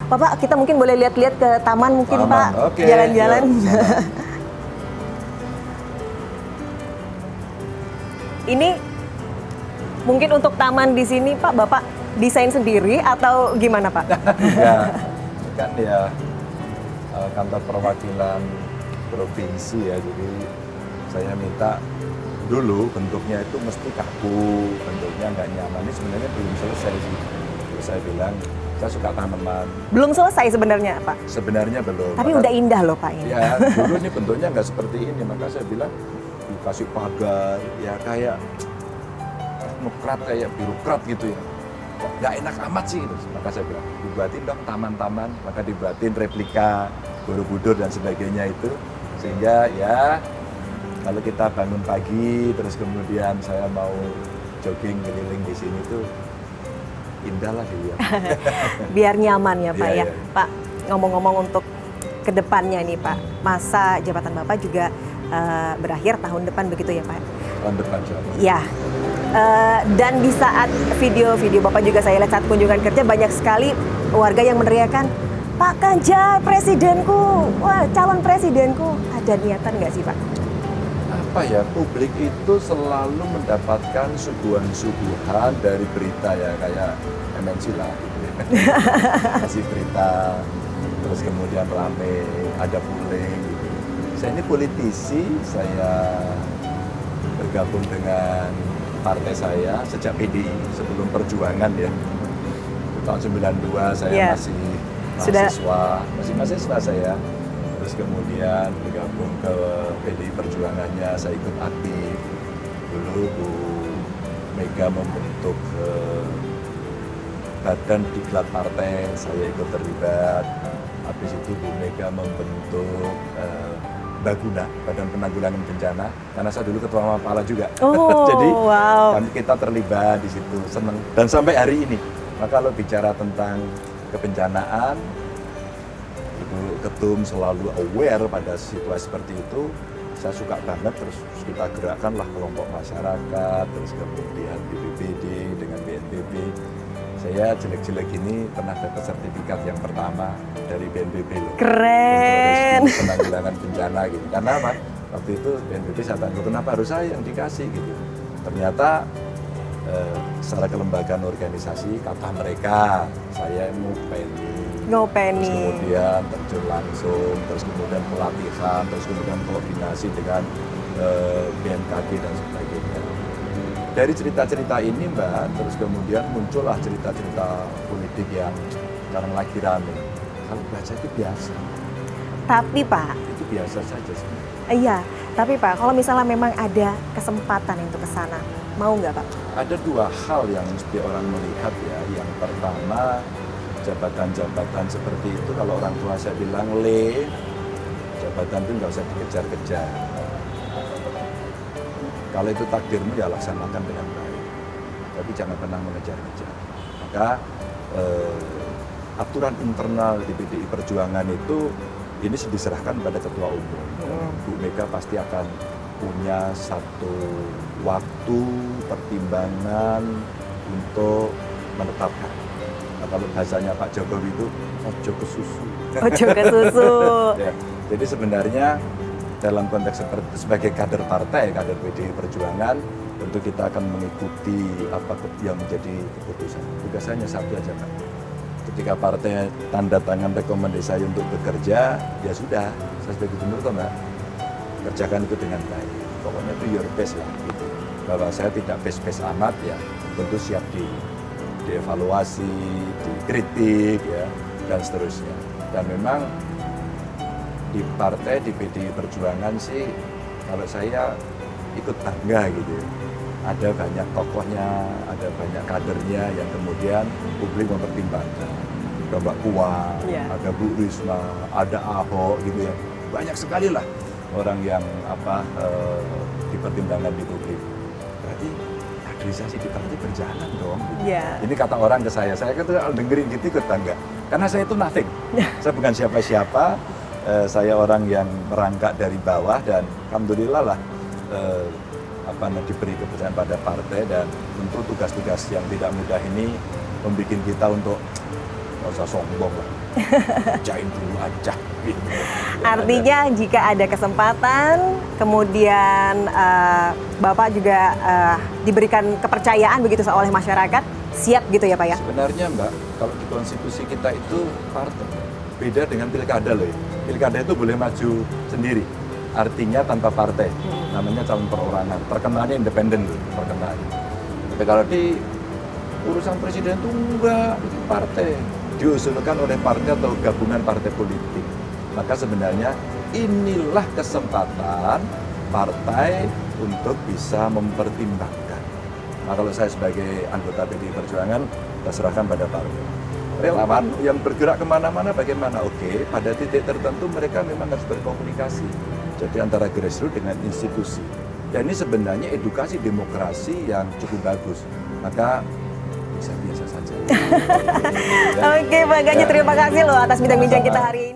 Bapak, kita mungkin boleh lihat-lihat ke taman mungkin, Taman, Pak. oke, Jalan-jalan. yuk, Ini mungkin untuk taman di sini, Pak, Bapak desain sendiri atau gimana, Pak? Ya, ini kan ya kantor perwakilan provinsi ya, jadi saya minta dulu bentuknya itu mesti kaku, bentuknya nggak nyaman. Ini sebenarnya belum selesai sih. Terus saya bilang, saya suka tanaman. Belum selesai sebenarnya, Pak. Sebenarnya belum. Tapi udah indah loh, Pak, ini. Ya, dulu ini bentuknya nggak seperti ini, maka saya bilang dikasih pagar, ya kayak teknokrat, kayak birokrat gitu ya. Kok nggak enak amat sih, gitu. Maka saya bilang, dibuatin dong taman-taman, maka dibuatin replika Borobudur dan sebagainya itu. Sehingga ya, kalau kita bangun pagi, terus kemudian saya mau jogging keliling di sini tuh, indah lah dilihat. Biar nyaman ya, Pak, Iya, ya. iya. Pak, ngomong-ngomong untuk kedepannya nih, Pak, masa jabatan Bapak juga berakhir tahun depan begitu ya, Pak? Tahun depan siapa? Ya. Dan di saat video-video Bapak juga saya lihat saat kunjungan kerja banyak sekali warga yang meneriakan, Pak Ganjar presidenku, wah calon presidenku. Ada niatan nggak sih, Pak? Apa ya, publik itu selalu mendapatkan suguhan-suguhan dari berita ya, kayak MNC lah gitu ya. Kasih berita, terus kemudian rame, ada polling gitu. Saya ini politisi, saya bergabung dengan partai saya sejak PDI, sebelum perjuangan ya. Tahun 92 saya Yeah. masih mahasiswa saya. Terus kemudian bergabung ke PDI Perjuangannya, saya ikut aktif. Dulu Bu Mega membentuk badan diklat partai, saya ikut terlibat. Habis itu Bu Mega membentuk Baguna, Badan Penanggulangan Bencana, karena saya dulu ketua Mapala juga. Oh, Jadi wow. kita terlibat di situ, seneng. Dan sampai hari ini, maka kalau bicara tentang kebencanaan, Ibu Ketum selalu aware pada situasi seperti itu. Saya suka banget, terus kita gerakkanlah kelompok masyarakat, terus kemudian BPBD dengan BNPB. Saya jelek-jelek ini pernah dapat sertifikat yang pertama dari BNPB loh. Keren. Untuk penanggulangan bencana gitu. Karena apa? Waktu itu BNPB saya tanya, kenapa harus saya yang dikasih gitu. Ternyata secara kelembagaan organisasi, kata mereka, saya ngopeni. Terus kemudian terjun langsung, terus kemudian pelatihan, terus kemudian koordinasi dengan BMKG dan sebagainya. Dari cerita-cerita ini Mbak, terus kemudian muncullah cerita-cerita politik yang sekarang lagi rame. Kalau baca itu biasa. Tapi Pak, Itu biasa saja sih. iya, tapi Pak, kalau misalnya memang ada kesempatan untuk ke sana, mau nggak Pak? Ada dua hal yang mesti orang melihat ya. Yang pertama, jabatan-jabatan seperti itu kalau orang tua saya bilang jabatan itu nggak usah dikejar-kejar. Kalau itu takdirmu ya laksanakan dengan baik, tapi jangan pernah mengejar-kejar. Maka aturan internal di PDI Perjuangan itu ini diserahkan pada ketua umum. Bu Mega pasti akan punya satu waktu pertimbangan untuk menetapkan. Nah, kalau bahasanya Pak Jokowi itu ojo ke susu. Ojo ke susu. Ya, jadi sebenarnya dalam konteks sebagai kader partai, kader PDI Perjuangan, tentu kita akan mengikuti apa yang menjadi keputusan. Tugasannya satu aja Pak. Ketika partai tanda tangan rekomendasi saya untuk bekerja, ya sudah, saya sebagai gubernur toh Mbak, kerjakan itu dengan baik. Pokoknya itu your best lah gitu. Bahwa saya tidak best-best amat ya, tentu siap dievaluasi, dikritik ya, dan seterusnya. Dan memang di partai, di PDI Perjuangan sih, kalau saya ikut bangga gitu. Ada banyak tokohnya, ada banyak kadernya yang kemudian publik mempertimbangkan. Ada Mbak Puan, ada Bu Risma, ada Ahok gitu ya. Banyak sekali lah orang yang dipertimbangkan di publik. Berarti kaderisasi di partai berjalan dong. Gitu. Yeah. Ini kata orang ke saya kan dengerin gitu ikut bangga. Karena saya itu nothing. Saya bukan siapa-siapa. Saya orang yang merangkak dari bawah dan alhamdulillah lah diberi kepercayaan pada partai dan tentu tugas-tugas yang tidak mudah ini membuat kita untuk nggak usah sombong lah. Kerjain dulu aja. Gitu. Artinya jika ada kesempatan, kemudian Bapak juga diberikan kepercayaan begitu oleh masyarakat, siap gitu ya Pak ya? Sebenarnya Mbak, kalau di konstitusi kita itu partai beda dengan pilkada loh ya. Pilkada itu boleh maju sendiri, artinya tanpa partai, namanya calon perorangan, terkenalnya independen loh, terkenalnya. Tapi kalau di urusan presiden itu enggak, itu partai, diusulkan oleh partai atau gabungan partai politik. Maka sebenarnya inilah kesempatan partai untuk bisa mempertimbangkan. Nah, kalau saya sebagai anggota PDI Perjuangan, kita serahkan pada partai. Relawan yang bergerak kemana-mana bagaimana? Oke, pada titik tertentu mereka memang harus berkomunikasi. Jadi antara grassroots dengan institusi. Dan ini sebenarnya edukasi demokrasi yang cukup bagus. Maka bisa biasa saja. Oke, Pak Ganjar, terima kasih loh atas bincang-bincang kita hari ini.